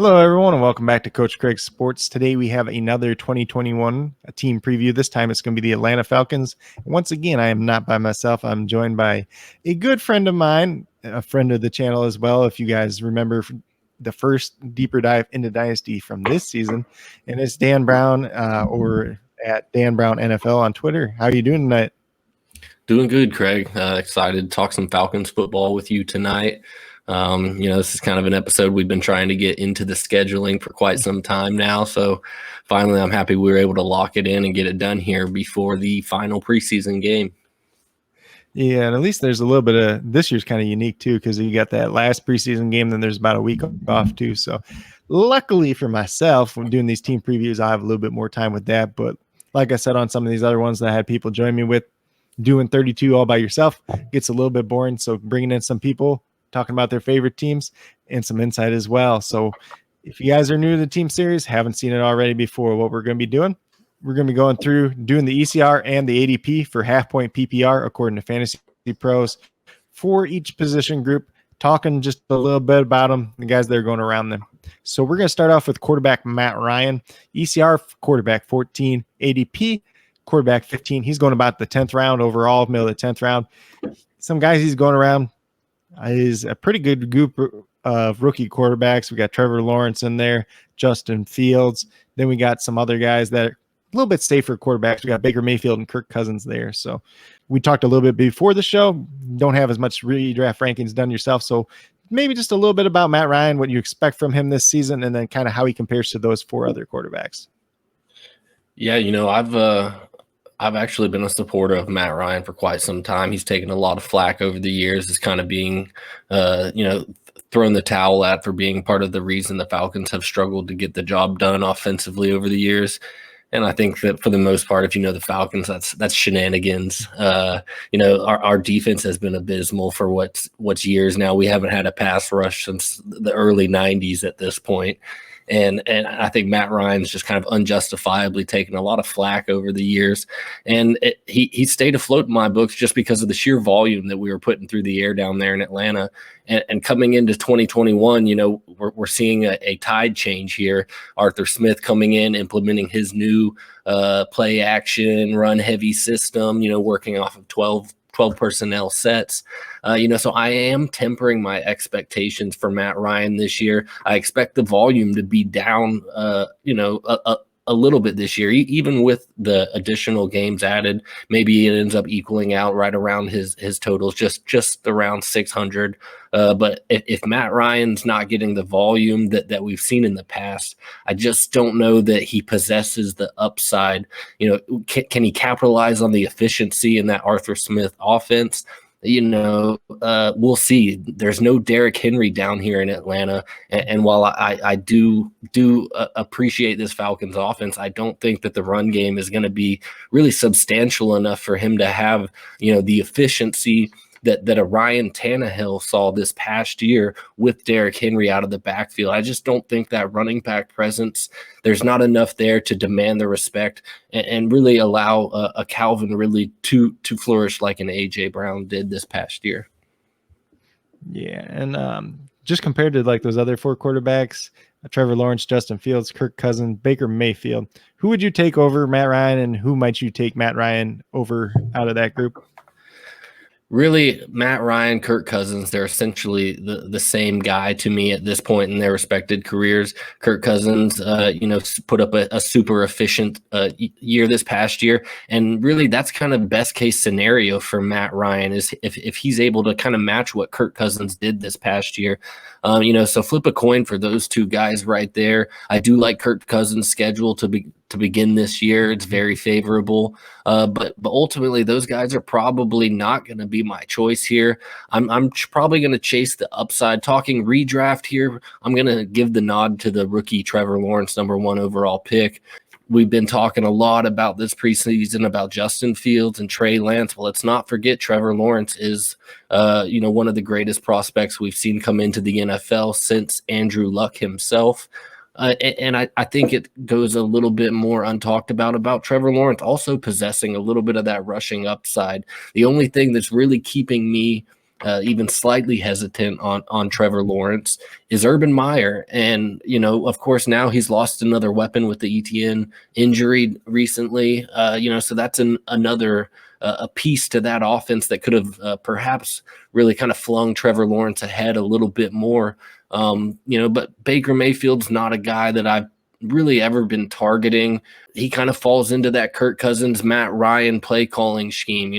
Hello, everyone, and welcome back to Coach Craig Sports. Today we have another 2021 team preview. This time it's going to be the Atlanta Falcons. Once again, I am not by myself. I'm joined by a good friend of mine, a friend of the channel as well. If you guys remember the first deeper dive into Dynasty from this season, and it's Dan Brown over at Dan Brown NFL on Twitter. How are you doing tonight? Doing good, Craig. Excited to talk some Falcons football with you tonight. This is kind of an episode we've been trying to get into the scheduling for quite some time now. So finally, I'm happy we were able to lock it in and get it done here before the final preseason game. Yeah, and at least there's a little bit of this year's kind of unique too, because you got that last preseason game, then there's about a week off too. So luckily for myself, when doing these team previews, I have a little bit more time with that. But like I said, on some of these other ones that I had people join me with, doing 32 all by yourself gets a little bit boring. So bringing in some people, talking about their favorite teams and some insight as well. So if you guys are new to the team series, haven't seen it already before, what we're going to be doing, we're going to be going through doing the ECR and the ADP for half point PPR according to Fantasy Pros for each position group, talking just a little bit about them, the guys that are going around them. So we're going to start off with quarterback Matt Ryan, ECR quarterback 14, ADP quarterback 15. He's going about the 10th round overall, middle of the 10th round. Some guys he's going around is a pretty good group of rookie quarterbacks. We got Trevor Lawrence in there, Justin Fields. Then we got some other guys that are a little bit safer quarterbacks. We got Baker Mayfield and Kirk Cousins there. So we talked a little bit before the show. Don't have as much redraft rankings done yourself. So maybe just a little bit about Matt Ryan, what you expect from him this season, and then kind of how he compares to those four other quarterbacks. Yeah, I've actually been a supporter of Matt Ryan for quite some time. He's taken a lot of flack over the years as kind of being, thrown the towel at for being part of the reason the Falcons have struggled to get the job done offensively over the years. And I think that for the most part, if you know the Falcons, that's shenanigans. Our defense has been abysmal for what's years now. We haven't had a pass rush since the early 90s at this point. And I think Matt Ryan's just kind of unjustifiably taken a lot of flack over the years. And he stayed afloat in my books just because of the sheer volume that we were putting through the air down there in Atlanta. And coming into 2021, we're seeing a tide change here. Arthur Smith coming in, implementing his new play action, run heavy system, working off of 12 personnel sets. So I am tempering my expectations for Matt Ryan this year. I expect the volume to be down, a little bit this year, even with the additional games added. Maybe it ends up equaling out right around his totals, just around 600. But if Matt Ryan's not getting the volume that we've seen in the past, I just don't know that he possesses the upside. Can he capitalize on the efficiency in that Arthur Smith offense? We'll see. There's no Derrick Henry down here in Atlanta. And while I do appreciate this Falcons offense, I don't think that the run game is going to be really substantial enough for him to have, the efficiency that a Ryan Tannehill saw this past year with Derrick Henry out of the backfield. I just don't think that running back presence, there's not enough there to demand the respect and really allow a Calvin Ridley to flourish like an AJ Brown did this past year. Yeah, and just compared to like those other four quarterbacks, Trevor Lawrence, Justin Fields, Kirk Cousins, Baker Mayfield, who would you take over Matt Ryan, and who might you take Matt Ryan over out of that group? Really, Matt Ryan, Kirk Cousins, they're essentially the same guy to me at this point in their respected careers. Kirk Cousins, put up a super efficient year this past year. And really, that's kind of best case scenario for Matt Ryan is if he's able to kind of match what Kirk Cousins did this past year. So flip a coin for those two guys right there. I do like Kirk Cousins' schedule to begin this year. It's very favorable. But ultimately, those guys are probably not going to be my choice here. I'm probably going to chase the upside. Talking redraft here, I'm going to give the nod to the rookie Trevor Lawrence, #1 overall pick. We've been talking a lot about this preseason about Justin Fields and Trey Lance. Well, let's not forget Trevor Lawrence is, one of the greatest prospects we've seen come into the NFL since Andrew Luck himself. And I think it goes a little bit more untalked about Trevor Lawrence also possessing a little bit of that rushing upside. The only thing that's really keeping me even slightly hesitant on Trevor Lawrence is Urban Meyer. And, of course, now he's lost another weapon with the ETN injury recently. So that's another a piece to that offense that could have perhaps really kind of flung Trevor Lawrence ahead a little bit more. But Baker Mayfield's not a guy that I've really ever been targeting. He kind of falls into that Kirk Cousins, Matt Ryan play calling scheme,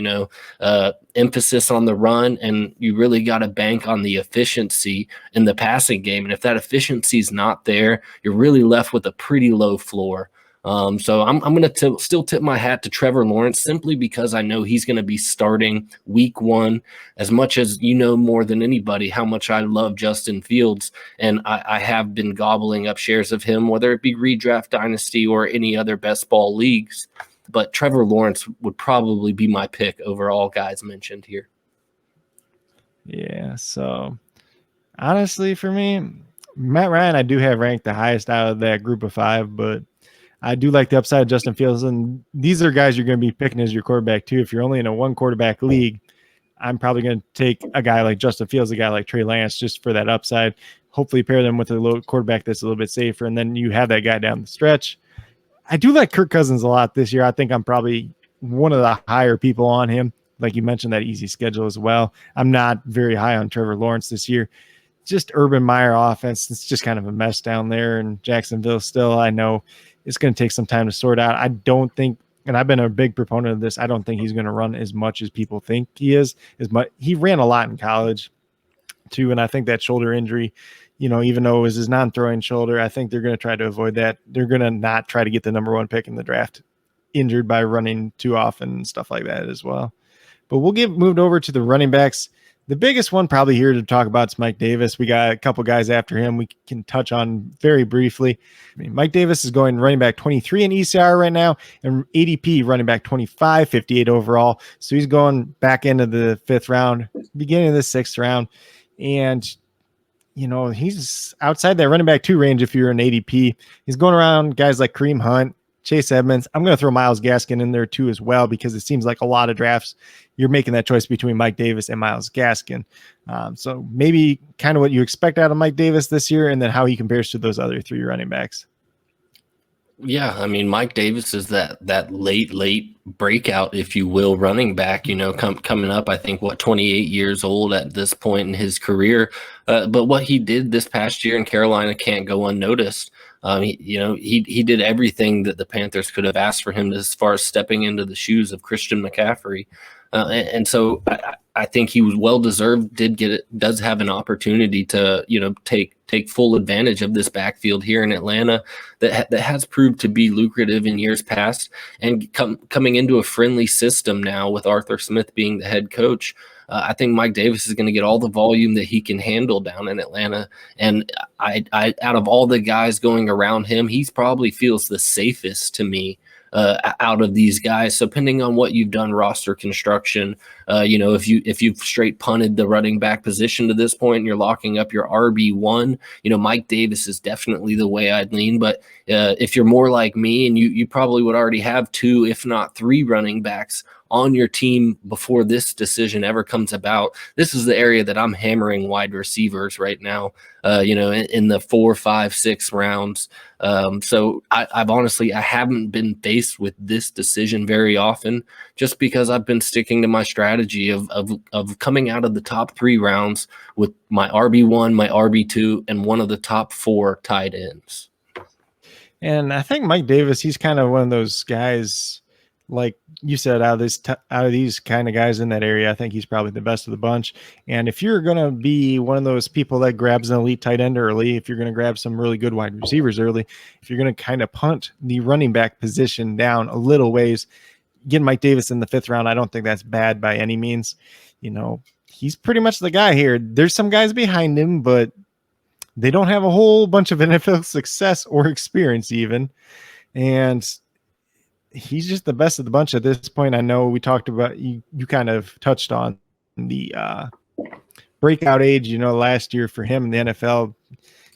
emphasis on the run, and you really got to bank on the efficiency in the passing game. And if that efficiency is not there, you're really left with a pretty low floor. So I'm going to still tip my hat to Trevor Lawrence simply because I know he's going to be starting week 1. As much as more than anybody how much I love Justin Fields, and I have been gobbling up shares of him, whether it be redraft dynasty or any other best ball leagues. But Trevor Lawrence would probably be my pick over all guys mentioned here. Yeah, so honestly for me, Matt Ryan I do have ranked the highest out of that group of 5, but I do like the upside of Justin Fields, and these are guys you're going to be picking as your quarterback too. If you're only in a 1-quarterback league, I'm probably going to take a guy like Justin Fields, a guy like Trey Lance, just for that upside. Hopefully pair them with a little quarterback that's a little bit safer, and then you have that guy down the stretch. I do like Kirk Cousins a lot this year. I think I'm probably one of the higher people on him. Like you mentioned, that easy schedule as well. I'm not very high on Trevor Lawrence this year. Just Urban Meyer offense, it's just kind of a mess down there in Jacksonville still. I know it's going to take some time to sort out. I don't think, and I've been a big proponent of this, I don't think he's going to run as much as people think he is. He ran a lot in college too, and I think that shoulder injury, even though it was his non-throwing shoulder, I think they're going to try to avoid that. They're going to not try to get the number 1 pick in the draft injured by running too often and stuff like that as well. But we'll get moved over to the running backs. The biggest one probably here to talk about is Mike Davis. We got a couple guys after him we can touch on very briefly. Mike Davis is going running back 23 in ECR right now, and ADP running back 25, 58 overall. So he's going back into the 5th round, beginning of the 6th round. And, he's outside that running back 2 range if you're an ADP. He's going around guys like Kareem Hunt, Chase Edmonds. I'm going to throw Myles Gaskin in there too as well, because it seems like a lot of drafts you're making that choice between Mike Davis and Myles Gaskin. So maybe kind of what you expect out of Mike Davis this year, and then how he compares to those other 3 running backs. Yeah, I mean, Mike Davis is that late breakout, if you will, running back, coming up, I think, 28 years old at this point in his career. But what he did this past year in Carolina can't go unnoticed. He did everything that the Panthers could have asked for him as far as stepping into the shoes of Christian McCaffrey. And so I think he was well-deserved, does have an opportunity to, take full advantage of this backfield here in Atlanta that has proved to be lucrative in years past, and coming into a friendly system now with Arthur Smith being the head coach. I think Mike Davis is going to get all the volume that he can handle down in Atlanta. And I out of all the guys going around him, he's probably feels the safest to me out of these guys. So depending on what you've done roster construction, if you've straight punted the running back position to this point and you're locking up your RB1, Mike Davis is definitely the way I'd lean. But if you're more like me, and you probably would already have 2, if not 3 running backs on your team before this decision ever comes about, this is the area that I'm hammering wide receivers right now, in the 4, 5, 6 rounds. So I've honestly, I haven't been faced with this decision very often, just because I've been sticking to my strategy of coming out of the top 3 rounds with my RB1, my RB2, and one of the top 4 tight ends. And I think Mike Davis, he's kind of one of those guys, like you said, out of these kind of guys in that area, I think he's probably the best of the bunch. And if you're going to be one of those people that grabs an elite tight end early, if you're going to grab some really good wide receivers early, if you're going to kind of punt the running back position down a little ways, getting Mike Davis in the 5th round, I don't think that's bad by any means. He's pretty much the guy here. There's some guys behind him, but they don't have a whole bunch of NFL success or experience even. And he's just the best of the bunch at this point. I know we talked about, you kind of touched on the breakout age, last year for him in the NFL.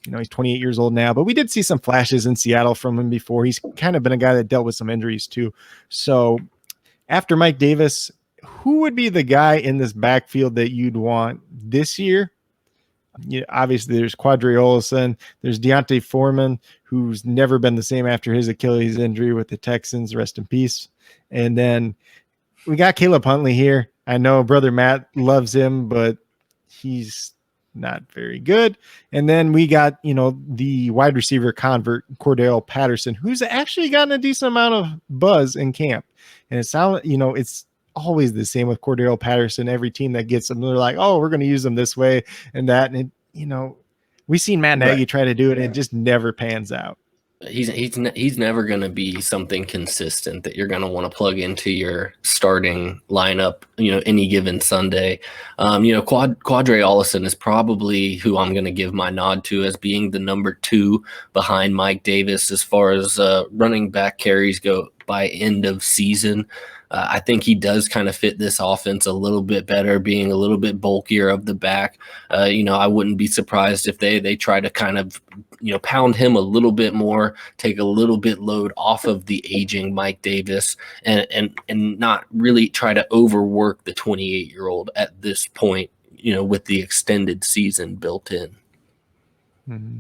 He's 28 years old now, but we did see some flashes in Seattle from him before. He's kind of been a guy that dealt with some injuries too. So after Mike Davis, who would be the guy in this backfield that you'd want this year? Obviously there's Quadri Olson, there's Deontay Foreman, who's never been the same after his Achilles injury with the Texans, rest in peace. And then we got Caleb Huntley here. I know brother Matt loves him, but he's not very good. And then we got, the wide receiver convert, Cordell Patterson, who's actually gotten a decent amount of buzz in camp. And it's always the same with Cordell Patterson. Every team that gets him, they're like, oh, we're going to use them this way and that. And we've seen Matt Nagy try to do it, and it just never pans out. He's never going to be something consistent that you're going to want to plug into your starting lineup, any given Sunday. Quadri Olson is probably who I'm going to give my nod to as being the number 2 behind Mike Davis as far as running back carries go by end of season. I think he does kind of fit this offense a little bit better, being a little bit bulkier of the back. I wouldn't be surprised if they try to kind of, pound him a little bit more, take a little bit load off of the aging Mike Davis, and not really try to overwork the 28-year-old at this point, with the extended season built in. Mm-hmm.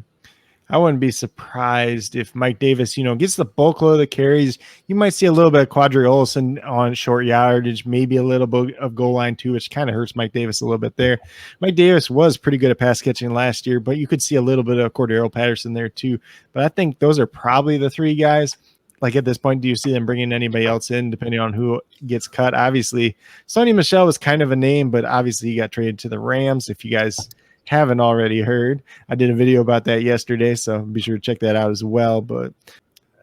I wouldn't be surprised if Mike Davis, gets the bulk load of the carries. You might see a little bit of Quadri Olson on short yardage, maybe a little bit of goal line too, which kind of hurts Mike Davis a little bit there. Mike Davis was pretty good at pass catching last year, but you could see a little bit of Cordero Patterson there too. But I think those are probably the 3 guys. Like at this point, do you see them bringing anybody else in depending on who gets cut? Obviously, Sonny Michel was kind of a name, but obviously he got traded to the Rams. If you guys haven't already heard, I did a video about that yesterday, so be sure to check that out as well. But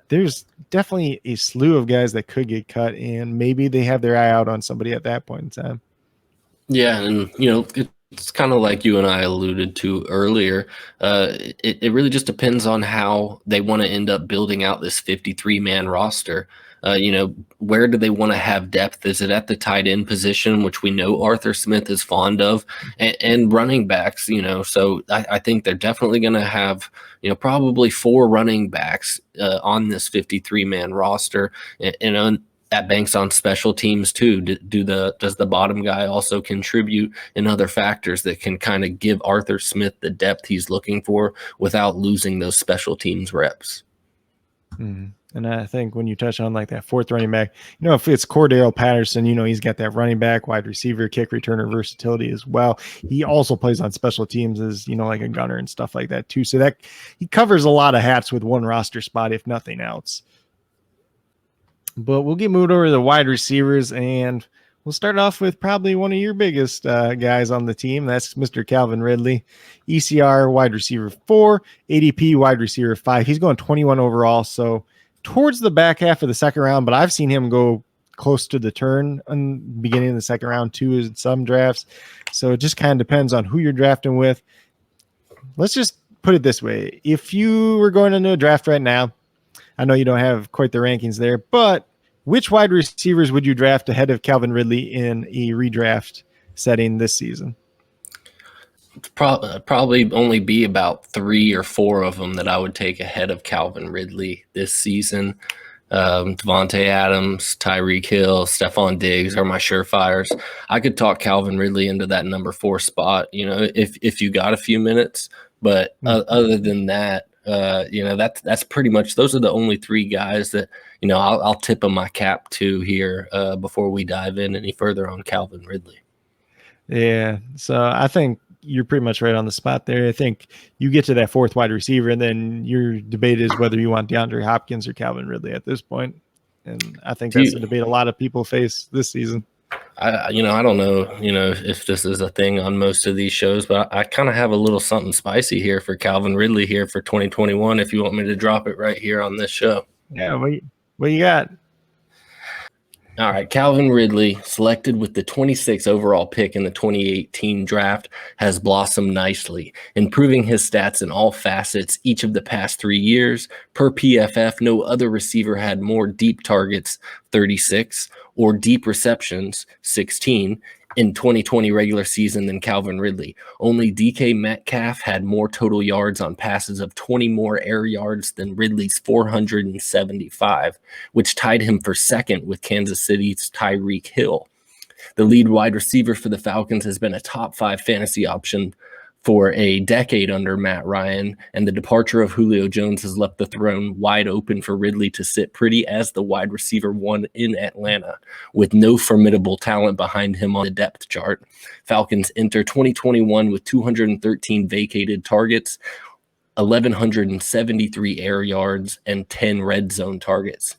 there's definitely a slew of guys that could get cut, and maybe they have their eye out on somebody at that point in time. Yeah, and it's kind of like you and I alluded to earlier. It really just depends on how they want to end up building out this 53-man roster. Where do they want to have depth? Is it at the tight end position, which we know Arthur Smith is fond of, and running backs, so I think they're definitely going to have, probably 4 running backs on this 53-man roster, and that banks on special teams too. Does the bottom guy also contribute in other factors that can kind of give Arthur Smith the depth he's looking for without losing those special teams reps? Mm-hmm. And I think when you touch on like that 4th running back, if it's Cordero Patterson, he's got that running back, wide receiver, kick returner versatility as well. He also plays on special teams as, like a gunner and stuff like that too. So that he covers a lot of hats with one roster spot, if nothing else. But we'll get moved over to the wide receivers, and we'll start off with probably one of your biggest guys on the team. That's Mr. Calvin Ridley, ECR wide receiver 4, ADP wide receiver 5. He's going 21 overall. So towards the back half of the second round, but I've seen him go close to the turn in the beginning of the second round too in some drafts. So it just kind of depends on who you're drafting with. Let's just put it this way. If you were going into a draft right now, I know you don't have quite the rankings there, but which wide receivers would you draft ahead of Calvin Ridley in a redraft setting this season? Probably only be about 3 or 4 of them that I would take ahead of Calvin Ridley this season. Devontae Adams, Tyreek Hill, Stephon Diggs are my surefires. I could talk Calvin Ridley into that number 4 spot, if you got a few minutes. But other than that, that's pretty much, those are the only 3 guys that, I'll tip them my cap to here before we dive in any further on Calvin Ridley. Yeah. So I think you're pretty much right on the spot there. I think you get to that 4th wide receiver, and then your debate is whether you want DeAndre Hopkins or Calvin Ridley at this point. And I think that's the debate a lot of people face this season. I don't know, if this is a thing on most of these shows, but I kind of have a little something spicy here for Calvin Ridley here for 2021. If you want me to drop it right here on this show. Yeah. What you got? All right, Calvin Ridley, selected with the 26th overall pick in the 2018 draft, has blossomed nicely, improving his stats in all facets each of the past 3 years. Per PFF, no other receiver had more deep targets, 36, or deep receptions, 16, in 2020 regular season than Calvin Ridley. Only DK Metcalf had more total yards on passes of 20 more air yards than Ridley's 475, which tied him for second with Kansas City's Tyreek Hill. The lead wide receiver for the Falcons has been a top 5 fantasy option for a decade under Matt Ryan, and the departure of Julio Jones has left the throne wide open for Ridley to sit pretty as the wide receiver 1 in Atlanta, with no formidable talent behind him on the depth chart. Falcons enter 2021 with 213 vacated targets, 1,173 air yards, and 10 red zone targets.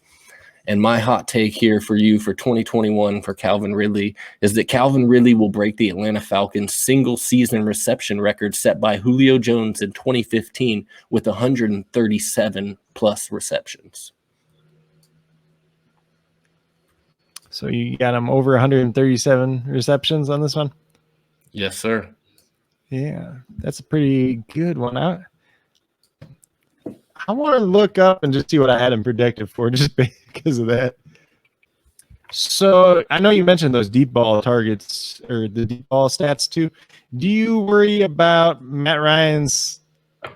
And my hot take here for you for 2021 for Calvin Ridley is that Calvin Ridley will break the Atlanta Falcons single season reception record set by Julio Jones in 2015 with 137 plus receptions. So you got him over 137 receptions on this one? Yes, sir. Yeah, that's a pretty good one. I want to look up and just see what I had him predicted for just because of that. So I know you mentioned those deep ball targets or the deep ball stats too. Do you worry about Matt Ryan's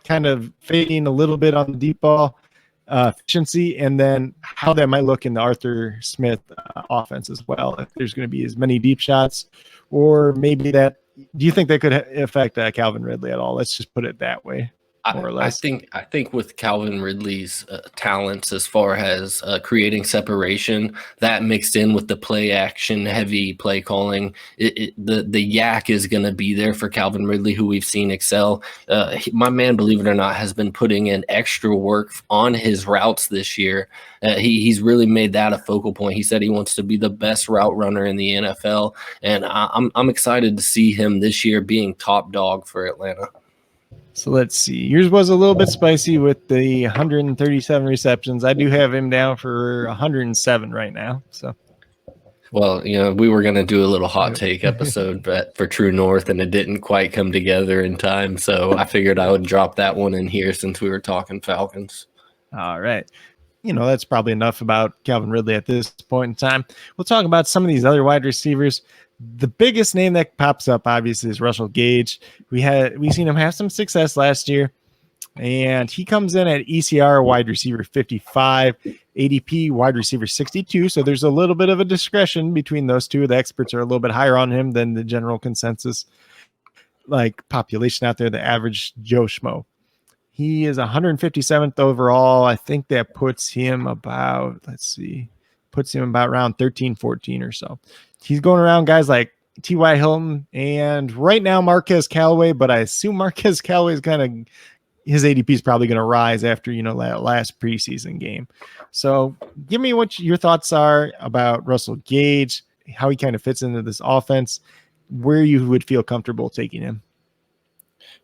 kind of fading a little bit on the deep ball efficiency, and then how that might look in the Arthur Smith offense as well? If there's going to be as many deep shots, or maybe that, do you think that could affect Calvin Ridley at all? Let's just put it that way. I think with Calvin Ridley's talents as far as creating separation, that mixed in with the play action heavy play calling, the yak is going to be there for Calvin Ridley, who we've seen excel. My man, believe it or not, has been putting in extra work on his routes this year. He's really made that a focal point. He said he wants to be the best route runner in the NFL, and I'm excited to see him this year being top dog for Atlanta. So let's see. Yours was a little bit spicy with the 137 receptions. I do have him down for 107 right now. So, well, we were going to do a little hot take episode but for True North, and it didn't quite come together in time. So I figured I would drop that one in here since we were talking Falcons. All right. That's probably enough about Calvin Ridley at this point in time. We'll talk about some of these other wide receivers. The biggest name that pops up, obviously, is Russell Gage. We seen him have some success last year, and he comes in at ECR wide receiver 55, ADP wide receiver 62. So there's a little bit of a discretion between those two. The experts are a little bit higher on him than the general consensus, like population out there, the average Joe Schmo. He is 157th overall. I think that puts him about, around 13, 14 or so. He's going around guys like T.Y. Hilton and right now Marquez Callaway, but I assume Marquez Callaway is his ADP is probably going to rise after, that last preseason game. So give me what your thoughts are about Russell Gage, how he kind of fits into this offense, where you would feel comfortable taking him.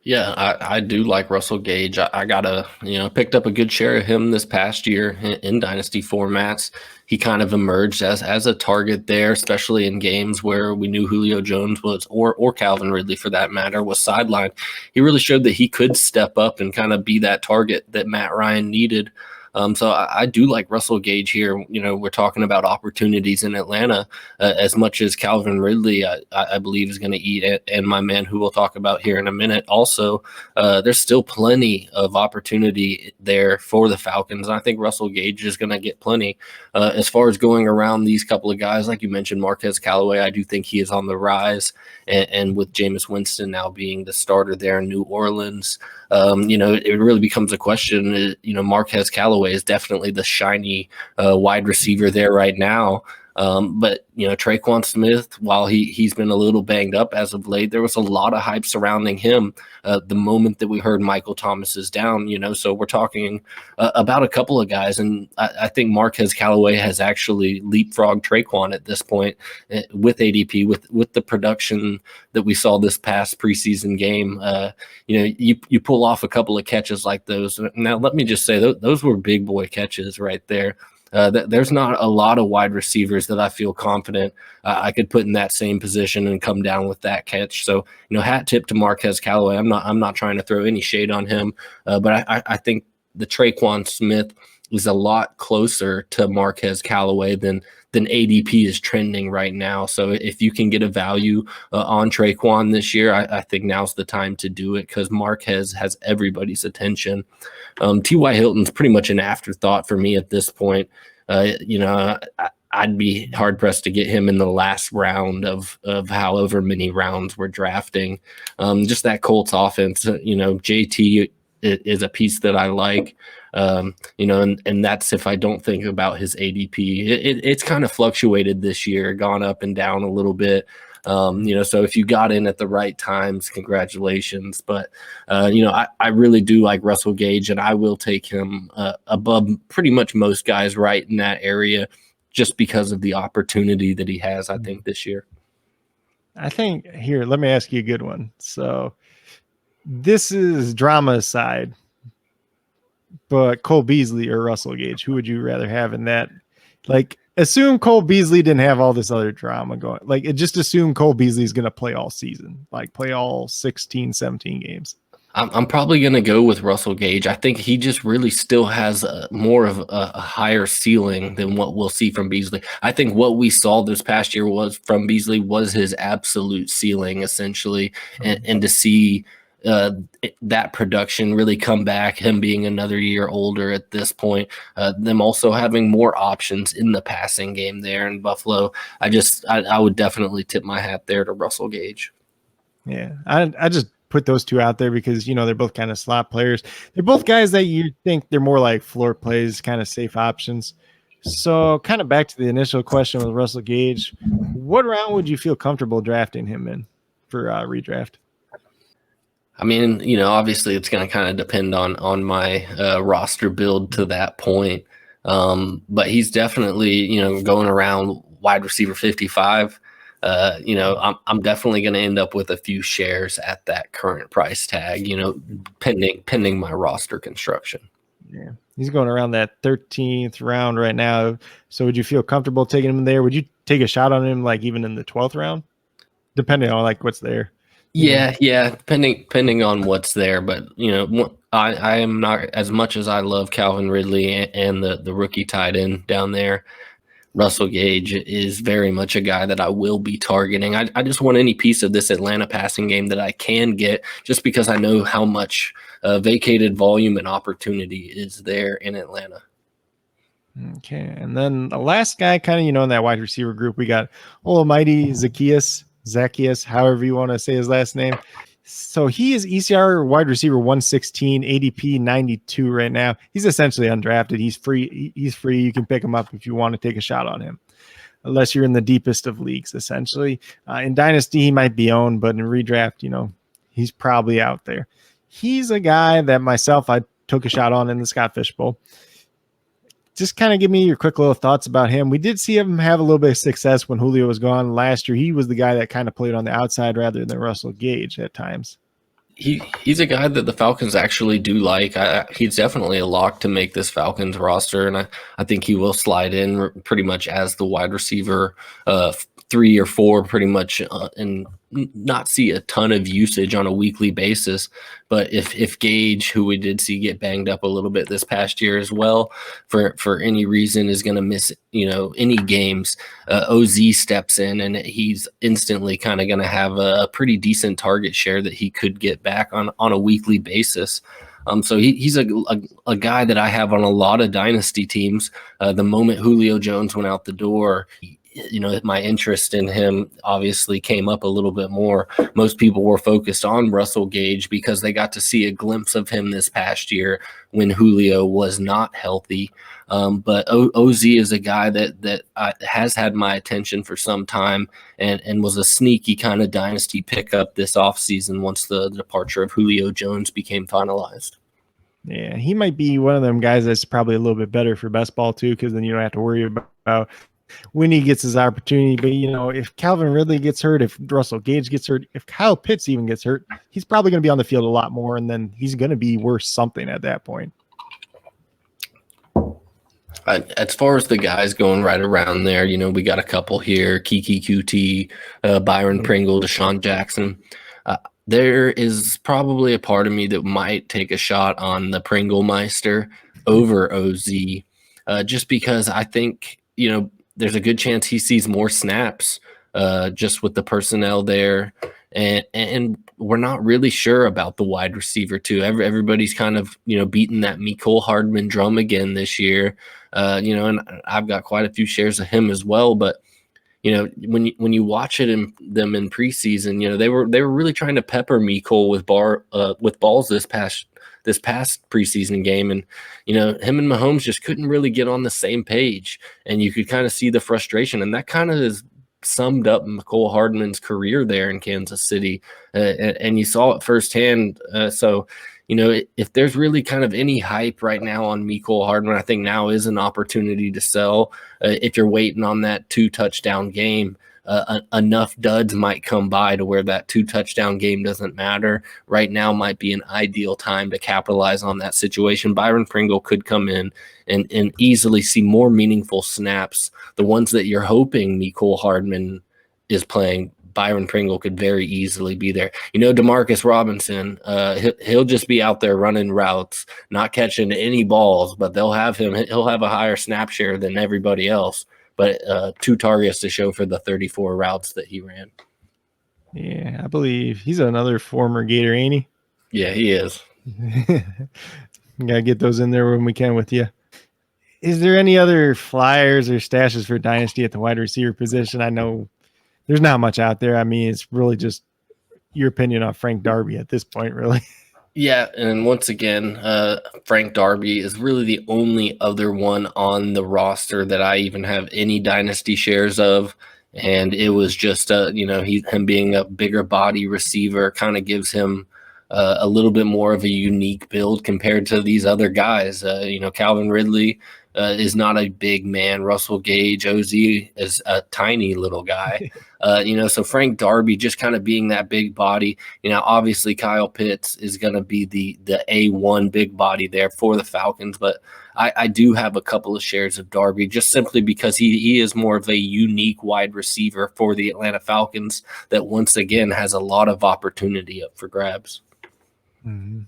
Yeah, I do like Russell Gage. I picked up a good share of him this past year in Dynasty formats. He kind of emerged as a target there, especially in games where we knew Julio Jones was, or Calvin Ridley for that matter, was sidelined. He really showed that he could step up and kind of be that target that Matt Ryan needed. So I do like Russell Gage here. We're talking about opportunities in Atlanta as much as Calvin Ridley, I believe, is going to eat, and my man, who we'll talk about here in a minute. Also, there's still plenty of opportunity there for the Falcons. I think Russell Gage is going to get plenty. As far as going around these couple of guys, like you mentioned, Marquez Callaway, I do think he is on the rise. And with Jameis Winston now being the starter there in New Orleans, it really becomes a question. Marquez Callaway is definitely the shiny wide receiver there right now. But Traquan Smith, while he's been a little banged up as of late, there was a lot of hype surrounding him the moment that we heard Michael Thomas is down. So we're talking about a couple of guys, and I think Marquez Callaway has actually leapfrogged Traquan at this point with ADP, with the production that we saw this past preseason game. You pull off a couple of catches like those. Now, let me just say those were big boy catches right there. There's not a lot of wide receivers that I feel confident I could put in that same position and come down with that catch. So, hat tip to Marquez Callaway. I'm not trying to throw any shade on him, but I think the Traquan Smith is a lot closer to Marquez Callaway than ADP is trending right now. So if you can get a value on Traquan this year, I think now's the time to do it, because Marquez has everybody's attention. T.Y. Hilton's pretty much an afterthought for me at this point. I I'd be hard pressed to get him in the last round of however many rounds we're drafting. Just that Colts offense, JT is a piece that I like. And that's if I don't think about his ADP. It's kind of fluctuated this year, gone up and down a little bit. So if you got in at the right times, congratulations. But, I really do like Russell Gage, and I will take him above pretty much most guys right in that area just because of the opportunity that he has, I think, this year. I think here, let me ask you a good one. So this is drama aside, but Cole Beasley or Russell Gage, who would you rather have in that? Like, assume Cole Beasley didn't have all this other drama going. Like, just assume Cole Beasley is going to play all season, like play all 16, 17 games. I'm probably going to go with Russell Gage. I think he just really still has more of a higher ceiling than what we'll see from Beasley. I think what we saw this past year from Beasley was his absolute ceiling, essentially, and to see that production really come back, him being another year older at this point, them also having more options in the passing game there in Buffalo. I would definitely tip my hat there to Russell Gage. Yeah, I just put those two out there because, they're both kind of slot players. They're both guys that you think they're more like floor plays, kind of safe options. So kind of back to the initial question with Russell Gage, what round would you feel comfortable drafting him in for redraft? I mean, obviously it's going to kind of depend on my roster build to that point. But he's definitely, going around wide receiver 55. I'm definitely going to end up with a few shares at that current price tag, pending my roster construction. Yeah, he's going around that 13th round right now. So would you feel comfortable taking him there? Would you take a shot on him, like even in the 12th round, depending on like what's there? Yeah, depending on what's there. But I am not, as much as I love Calvin Ridley and the rookie tight end down there, Russell Gage is very much a guy that I will be targeting. I just want any piece of this Atlanta passing game that I can get, just because I know how much vacated volume and opportunity is there in Atlanta. Okay, and then the last guy, kind of, in that wide receiver group, we got almighty Zacchaeus, however you want to say his last name. So he is ECR wide receiver 116, ADP 92 right now. He's essentially undrafted. He's free. You can pick him up if you want to take a shot on him, unless you're in the deepest of leagues, essentially. In Dynasty, he might be owned, but in redraft, he's probably out there. He's a guy that I took a shot on in the Scott Fish Bowl. Just kind of give me your quick little thoughts about him. We did see him have a little bit of success when Julio was gone last year. He was the guy that kind of played on the outside rather than Russell Gage at times. He's a guy that the Falcons actually do like. He's definitely a lock to make this Falcons roster, and I think he will slide in pretty much as the wide receiver 3 or 4 pretty much, and not see a ton of usage on a weekly basis. But if Gage, who we did see get banged up a little bit this past year as well, for any reason is going to miss any games, OZ steps in and he's instantly kind of going to have a pretty decent target share that he could get back on a weekly basis. So he's a guy that I have on a lot of dynasty teams. The moment Julio Jones went out the door, my interest in him obviously came up a little bit more. Most people were focused on Russell Gage because they got to see a glimpse of him this past year when Julio was not healthy. But OZ is a guy that has had my attention for some time and was a sneaky kind of dynasty pickup this offseason once the departure of Julio Jones became finalized. Yeah, he might be one of them guys that's probably a little bit better for best ball too, because then you don't have to worry about when he gets his opportunity. But, if Calvin Ridley gets hurt, if Russell Gage gets hurt, if Kyle Pitts even gets hurt, he's probably going to be on the field a lot more, and then he's going to be worth something at that point. As far as the guys going right around there, we got a couple here, Kiki QT, Byron Pringle, Deshaun Jackson. There is probably a part of me that might take a shot on the Pringle Meister over OZ, just because I think, there's a good chance he sees more snaps just with the personnel there. and we're not really sure about the wide receiver too. Everybody's kind of, beating that Mecole Hardman drum again this year. And I've got quite a few shares of him as well, but when you watch it in preseason, they were really trying to pepper Mecole with balls this past preseason game, and him and Mahomes just couldn't really get on the same page, and you could kind of see the frustration, and that kind of is summed up Mecole Hardman's career there in Kansas City, and you saw it firsthand. So if there's really kind of any hype right now on Mecole Hardman, I think now is an opportunity to sell. If you're waiting on that 2-touchdown game, enough duds might come by to where that 2-touchdown game doesn't matter. Right now might be an ideal time to capitalize on that situation. Byron Pringle could come in and easily see more meaningful snaps. The ones that you're hoping Mecole Hardman is playing, Byron Pringle could very easily be there. Demarcus Robinson, he'll just be out there running routes, not catching any balls, but he'll have a higher snap share than everybody else. But 2 targets to show for the 34 routes that he ran. Yeah, I believe he's another former Gator, ain't he? Yeah, he is. Gotta get those in there when we can with you. Is there any other flyers or stashes for Dynasty at the wide receiver position? I know there's not much out there. I mean, it's really just your opinion on Frank Darby at this point, really. Yeah, and once again, Frank Darby is really the only other one on the roster that I even have any Dynasty shares of. And it was just, him being a bigger body receiver kind of gives him a little bit more of a unique build compared to these other guys. Calvin Ridley is not a big man. Russell Gage, OZ is a tiny little guy. So Frank Darby just kind of being that big body. Obviously Kyle Pitts is going to be the A1 big body there for the Falcons, but I do have a couple of shares of Darby just simply because he is more of a unique wide receiver for the Atlanta Falcons that once again has a lot of opportunity up for grabs. Mm-hmm.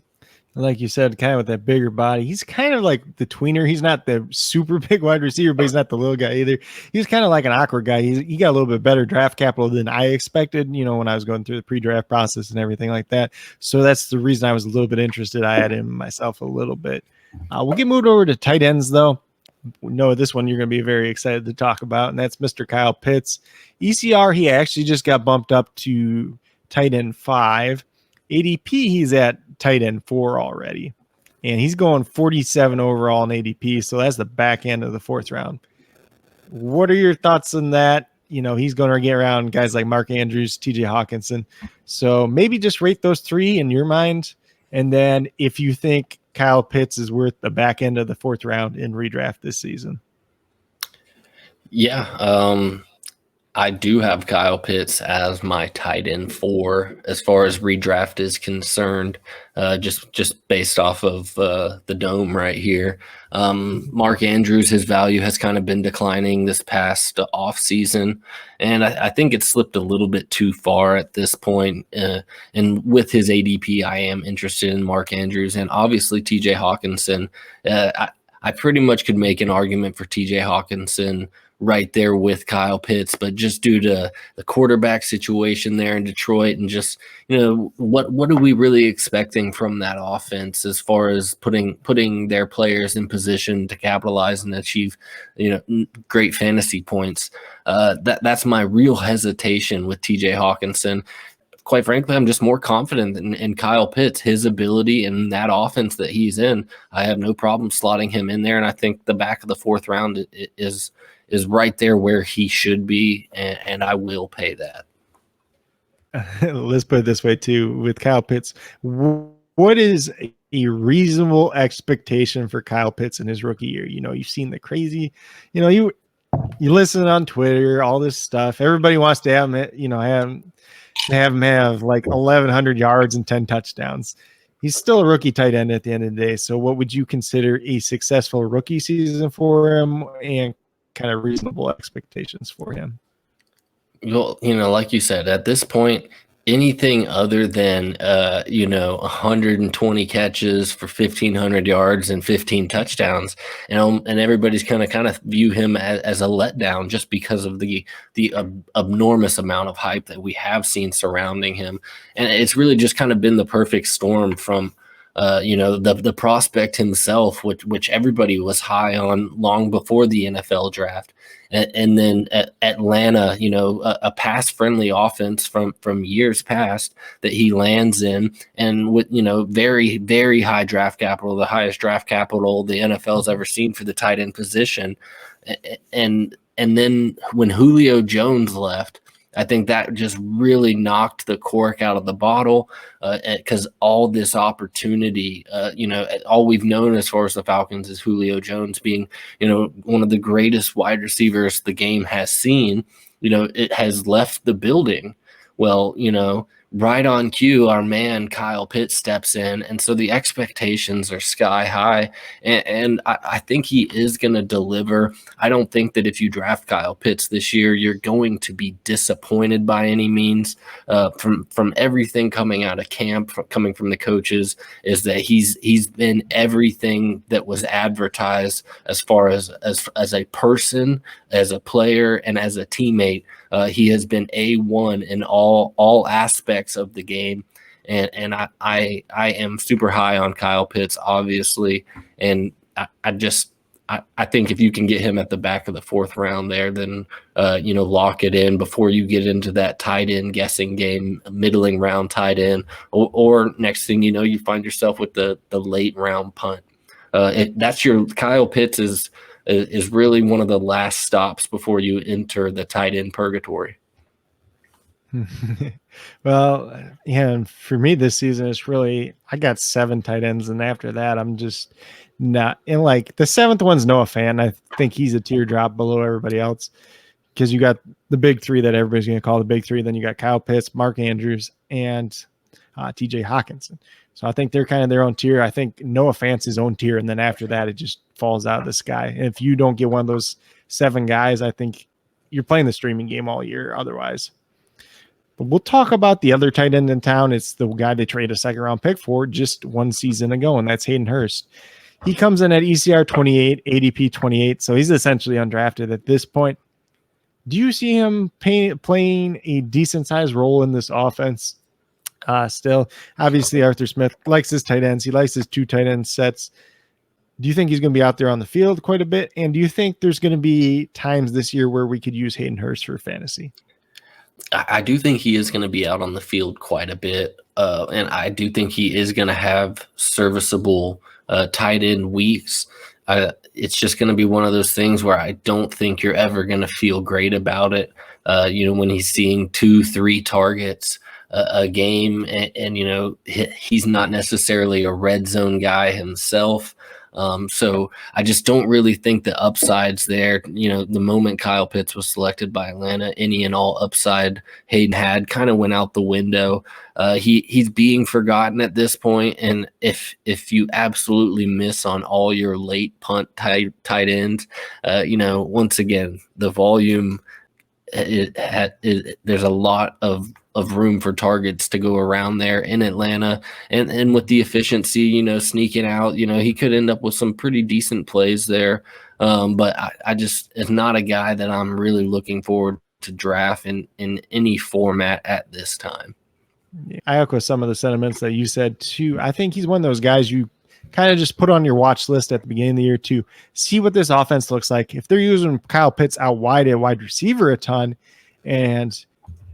Like you said, kind of with that bigger body, he's kind of like the tweener. He's not the super big wide receiver, but he's not the little guy either. He's kind of like an awkward guy. He got a little bit better draft capital than I expected, when I was going through the pre-draft process and everything like that. So that's the reason I was a little bit interested. I had him myself a little bit. We'll get moved over to tight ends, though. No, this one you're going to be very excited to talk about, and that's Mr. Kyle Pitts. ECR, he actually just got bumped up to tight end 5. ADP, he's at tight end 4 already, and he's going 47 overall in ADP, so that's the back end of the 4th round. What are your thoughts on that? He's going to get around guys like Mark Andrews, TJ Hawkinson, so maybe just rate those 3 in your mind, and then if you think Kyle Pitts is worth the back end of the 4th round in redraft this season. Yeah, I do have Kyle Pitts as my tight end 4 as far as redraft is concerned, just based off of the dome right here. Mark Andrews, his value has kind of been declining this past off season, and I think it's slipped a little bit too far at this point. And with his ADP, I am interested in Mark Andrews and obviously TJ Hawkinson. I pretty much could make an argument for TJ Hawkinson right there with Kyle Pitts, but just due to the quarterback situation there in Detroit and just, what are we really expecting from that offense as far as putting their players in position to capitalize and achieve, great fantasy points. That's my real hesitation with TJ Hawkinson. Quite frankly, I'm just more confident in Kyle Pitts, his ability in that offense that he's in. I have no problem slotting him in there, and I think the back of the 4th round is right there where he should be, and I will pay that. Let's put it this way, too. With Kyle Pitts, what is a reasonable expectation for Kyle Pitts in his rookie year? You've seen the crazy, you listen on Twitter, all this stuff. Everybody wants to have him, have him have like 1,100 yards and 10 touchdowns. He's still a rookie tight end at the end of the day. So what would you consider a successful rookie season for him and kind of reasonable expectations for him? Well, like you said, at this point, anything other than 120 catches for 1,500 yards and 15 touchdowns, and everybody's kind of view him as a letdown just because of the enormous amount of hype that we have seen surrounding him, and it's really just kind of been the perfect storm from the prospect himself, which everybody was high on long before the NFL draft. And then Atlanta, a pass-friendly offense from years past that he lands in, and with very, very high draft capital, the highest draft capital the NFL's ever seen for the tight end position, and then when Julio Jones left, I think that just really knocked the cork out of the bottle, because all this opportunity, all we've known as far as the Falcons is Julio Jones being, one of the greatest wide receivers the game has seen. It has left the building. Well, right on cue, our man Kyle Pitt steps in, and so the expectations are sky high, and I think he is going to deliver. I don't think that if you draft Kyle Pitts this year, you're going to be disappointed by any means. From everything coming out of camp, coming from the coaches, is that he's been everything that was advertised as far as a person, as a player, and as a teammate. He has been A1 in all aspects of the game, and I am super high on Kyle Pitts, obviously, and I think if you can get him at the back of the fourth round there, then lock it in before you get into that tight end guessing game, middling round tight end, or next thing you know, you find yourself with the late round punt. That's your Kyle Pitts is really one of the last stops before you enter the tight end purgatory. Well, yeah, and for me this season, it's really, I got 7 tight ends, and after that, I'm just not in. Like, the 7th one's Noah Fant. I think he's a teardrop below everybody else, because you got the big 3 that everybody's going to call the big 3. Then you got Kyle Pitts, Mark Andrews, and TJ Hawkinson. So I think they're kind of their own tier. I think Noah Fant's his own tier, and then after that, it just falls out of the sky. And if you don't get one of those 7 guys, I think you're playing the streaming game all year otherwise. But we'll talk about the other tight end in town. It's the guy they traded a 2nd-round pick for just 1 season ago, and that's Hayden Hurst. He comes in at ECR 28, ADP 28, so he's essentially undrafted at this point. Do you see him playing a decent-sized role in this offense? Still, obviously, Arthur Smith likes his tight ends. He likes his 2 tight end sets. Do you think he's going to be out there on the field quite a bit? And do you think there's going to be times this year where we could use Hayden Hurst for fantasy? I do think he is going to be out on the field quite a bit. And I do think he is going to have serviceable tight end weeks. It's just going to be one of those things where I don't think you're ever going to feel great about it. When he's seeing 2-3 targets a game, and he's not necessarily a red zone guy himself. So I just don't really think the upside's there. The moment Kyle Pitts was selected by Atlanta, any and all upside Hayden had kind of went out the window. He's being forgotten at this point, and if you absolutely miss on all your late punt tight ends, once again, the volume, there's a lot of room for targets to go around there in Atlanta, and with the efficiency, sneaking out, he could end up with some pretty decent plays there. But I just, it's not a guy that I'm really looking forward to draft in any format at this time. I echo some of the sentiments that you said too. I think he's one of those guys you kind of just put on your watch list at the beginning of the year to see what this offense looks like. If they're using Kyle Pitts out wide at wide receiver a ton, and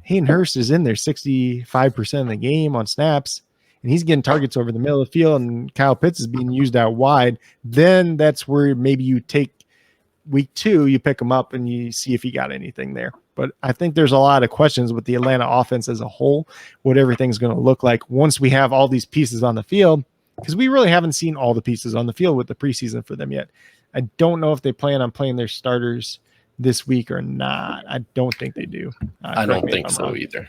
Hayden Hurst is in there 65% of the game on snaps, and he's getting targets over the middle of the field, and Kyle Pitts is being used out wide, then that's where maybe you take week 2, you pick him up and you see if he got anything there. But I think there's a lot of questions with the Atlanta offense as a whole, what everything's going to look like once we have all these pieces on the field, because we really haven't seen all the pieces on the field with the preseason for them yet. I don't know if they plan on playing their starters this week or not. I don't think they do. I don't think so either.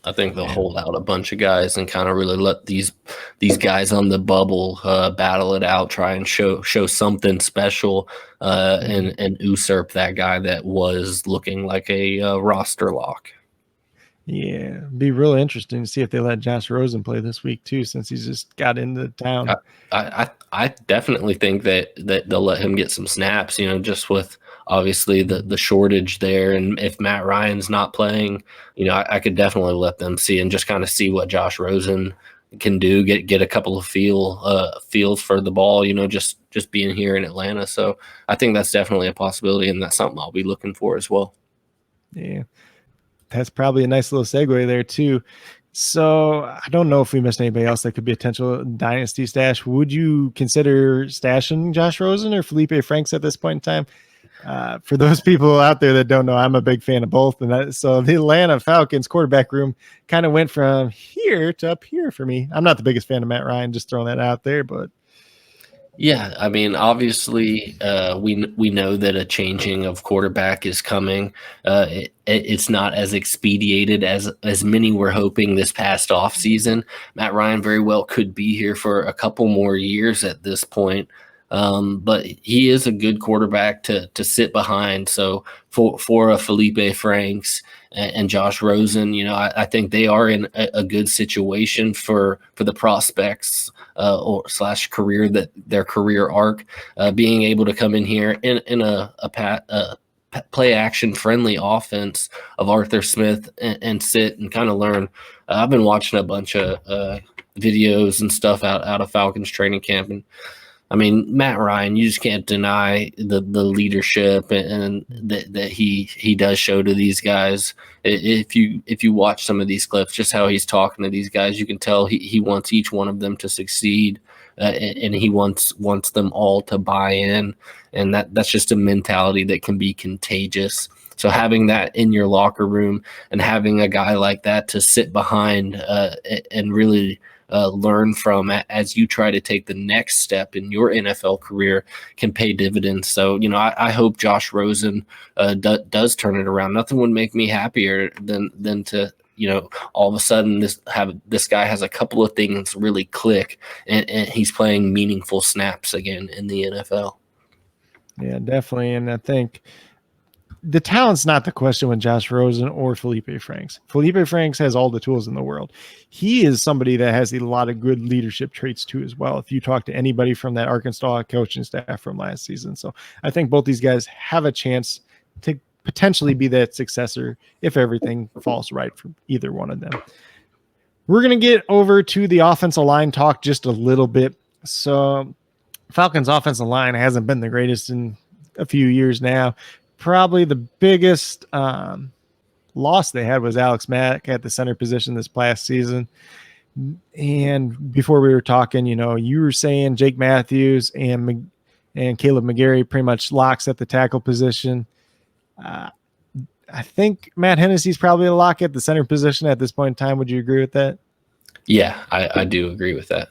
I think they'll hold out a bunch of guys and kind of really let these guys on the bubble battle it out, try and show something special, and usurp that guy that was looking like a roster lock. Yeah, be really interesting to see if they let Josh Rosen play this week too, since he's just got into town. I definitely think that they'll let him get some snaps, just with obviously the shortage there. And if Matt Ryan's not playing, I could definitely let them see and just kind of see what Josh Rosen can do, get a couple of feels for the ball, just being here in Atlanta. So I think that's definitely a possibility, and that's something I'll be looking for as well. Yeah, that's probably a nice little segue there too. So I don't know if we missed anybody else that could be a potential dynasty stash. Would you consider stashing Josh Rosen or Felipe Franks at this point in time? For those people out there that don't know, I'm a big fan of both. And so the Atlanta Falcons quarterback room kind of went from here to up here for me. I'm not the biggest fan of Matt Ryan, just throwing that out there, but yeah, I mean, obviously, we know that a changing of quarterback is coming. It's not as expedited as many were hoping this past offseason. Matt Ryan very well could be here for a couple more years at this point. But he is a good quarterback to sit behind. So for a Felipe Franks and Josh Rosen, I think they are in a good situation for the prospects or / career, that their career arc, being able to come in here in a play action friendly offense of Arthur Smith and sit and kind of learn. I've been watching a bunch of videos and stuff out of Falcons training camp, and I mean, Matt Ryan, you just can't deny the leadership and that he does show to these guys. If you watch some of these clips, just how he's talking to these guys, you can tell he wants each one of them to succeed, and he wants them all to buy in, and that's just a mentality that can be contagious. So having that in your locker room and having a guy like that to sit behind and really learn from as you try to take the next step in your NFL career can pay dividends. So, I hope Josh Rosen does turn it around. Nothing would make me happier than to, all of a sudden this guy has a couple of things really click and he's playing meaningful snaps again in the NFL. Yeah, definitely. And I think the talent's not the question with Josh Rosen or Felipe Franks. Felipe Franks has all the tools in the world. He is somebody that has a lot of good leadership traits too as well, if you talk to anybody from that Arkansas coaching staff from last season. So I think both these guys have a chance to potentially be that successor if everything falls right for either one of them. We're going to get over to the offensive line talk just a little bit. So Falcons offensive line hasn't been the greatest in a few years now. Probably the biggest loss they had was Alex Mack at the center position this past season. And before we were talking, you were saying Jake Matthews and Caleb McGarry pretty much locks at the tackle position. I think Matt Hennessy's probably a lock at the center position at this point in time. Would you agree with that? Yeah, I do agree with that.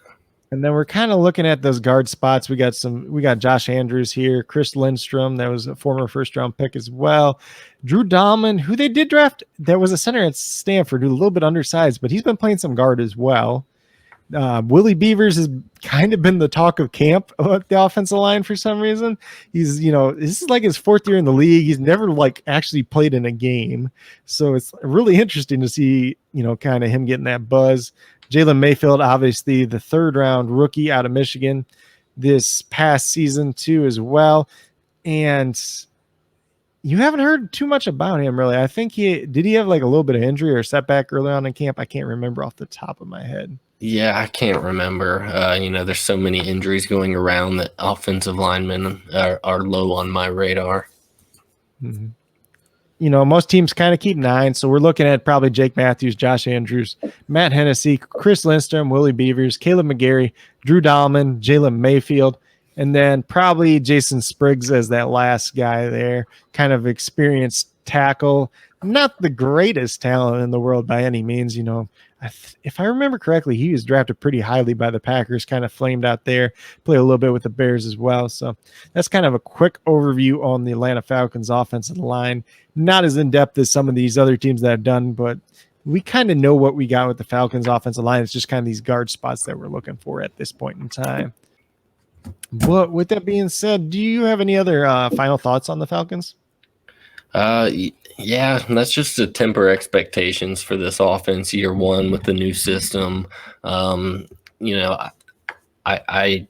And then we're kind of looking at those guard spots. We got Josh Andrews here, Chris Lindstrom, that was a former first-round pick as well. Drew Dahlman, who they did draft, that was a center at Stanford, who's a little bit undersized, but he's been playing some guard as well. Willie Beavers has kind of been the talk of camp about the offensive line for some reason. He's, this is like his 4th year in the league. He's never actually played in a game. So it's really interesting to see, kind of him getting that buzz. Jalen Mayfield, obviously the 3rd round rookie out of Michigan this past season too as well. And you haven't heard too much about him really. I think he have like a little bit of injury or setback early on in camp. I can't remember off the top of my head. Yeah, I can't remember. There's so many injuries going around that offensive linemen are low on my radar. Mm-hmm. Most teams kind of keep 9. So we're looking at probably Jake Matthews, Josh Andrews, Matt Hennessy, Chris Lindstrom, Willie Beavers, Caleb McGarry, Drew Dahlman, Jalen Mayfield, and then probably Jason Spriggs as that last guy there, kind of experienced tackle. Not the greatest talent in the world by any means. If I remember correctly, he was drafted pretty highly by the Packers, kind of flamed out there, played a little bit with the Bears as well. So that's kind of a quick overview on the Atlanta Falcons offensive line. Not as in-depth as some of these other teams that have done, but we kind of know what we got with the Falcons offensive line. It's just kind of these guard spots that we're looking for at this point in time. But with that being said, do you have any other final thoughts on the Falcons? Yeah, that's just to temper expectations for this offense year one with the new system. You know, I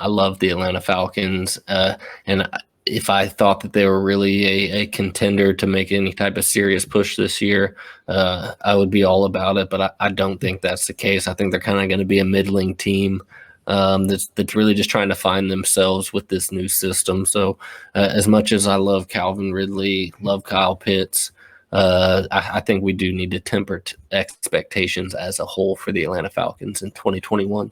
love the Atlanta Falcons, and if I thought that they were really a contender to make any type of serious push this year, I would be all about it. But I don't think that's the case. I think they're kind of going to be a middling team that's really just trying to find themselves with this new system. So as much as I love Calvin Ridley, love Kyle Pitts, I think we do need to temper expectations as a whole for the Atlanta Falcons in 2021.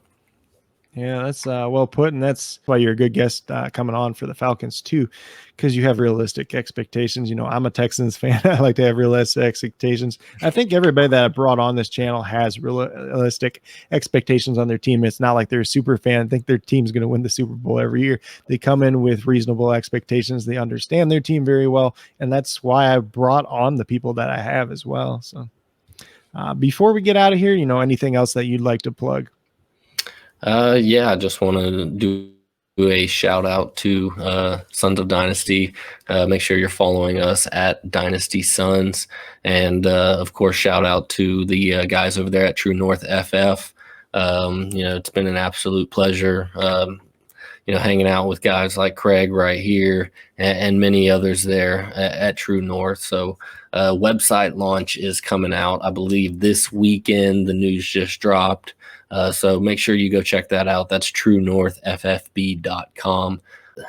Yeah, that's well put, and that's why you're a good guest coming on for the Falcons too, because you have realistic expectations. You know, I'm a Texans fan. I like to have realistic expectations. I think everybody that I brought on this channel has realistic expectations on their team. It's not like they're a super fan. I think their team's going to win the Super Bowl every year. They come in with reasonable expectations. They understand their team very well, and that's why I brought on the people that I have as well. So before we get out of here, you know, anything else that you'd like to plug? Yeah, I just want to do a shout out to Sons of Dynasty. Make sure you're following us at Dynasty Sons, and of course, shout out to the guys over there at True North FF. You know, it's been an absolute pleasure. You know, hanging out with guys like Craig right here and many others there at True North. So, website launch is coming out, I believe, this weekend. The news just dropped. So make sure you go check that out. That's truenorthffb.com.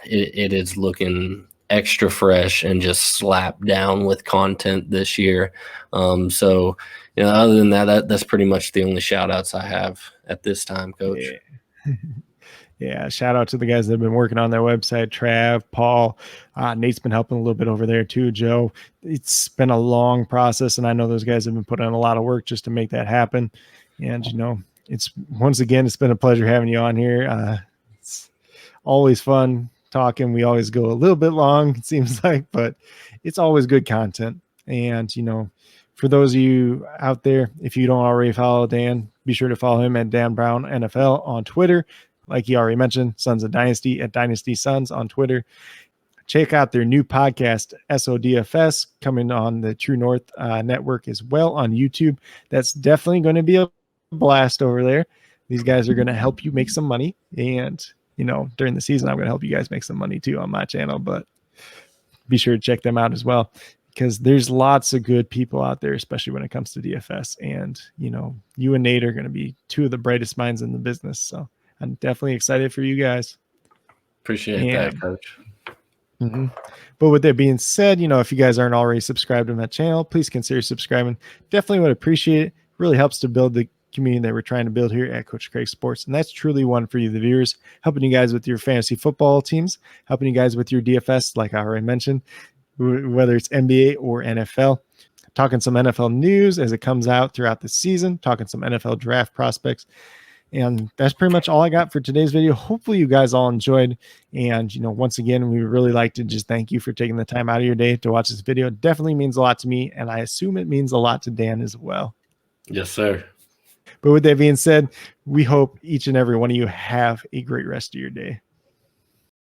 It is looking extra fresh and just slapped down with content this year. So, you know, other than that's pretty much the only shout outs I have at this time, Coach. Yeah. Yeah, shout out to the guys that have been working on their website, Trav, Paul. Nate's been helping a little bit over there too, Joe. It's been a long process, and I know those guys have been putting in a lot of work just to make that happen. And, you know, it's been a pleasure having you on here. It's always fun talking. We always go a little bit long, it seems like, but it's always good content. And, you know, for those of you out there, if you don't already follow Dan, be sure to follow him at Dan Brown NFL on Twitter. Like he already mentioned, Sons of Dynasty at Dynasty Sons on Twitter. Check out their new podcast, SODFS, coming on the True North network as well on YouTube. That's definitely going to be a blast over there. These guys are going to help you make some money. And, you know, during the season, I'm going to help you guys make some money too on my channel. But be sure to check them out as well, because there's lots of good people out there, especially when it comes to DFS. And, you know, you and Nate are going to be two of the brightest minds in the business. So I'm definitely excited for you guys. Appreciate that, Coach. Mm-hmm. But with that being said, you know, if you guys aren't already subscribed to my channel, please consider subscribing. Definitely would appreciate it. Really helps to build the community that we're trying to build here at Coach Craig Sports. And that's truly one for you, the viewers, helping you guys with your fantasy football teams, helping you guys with your DFS, like I already mentioned, whether it's NBA or NFL. Talking some NFL news as it comes out throughout the season, talking some NFL draft prospects. And that's pretty much all I got for today's video. Hopefully you guys all enjoyed. And, you know, once again, we would really like to just thank you for taking the time out of your day to watch this video. It definitely means a lot to me, and I assume it means a lot to Dan as well. Yes, sir. But with that being said, we hope each and every one of you have a great rest of your day.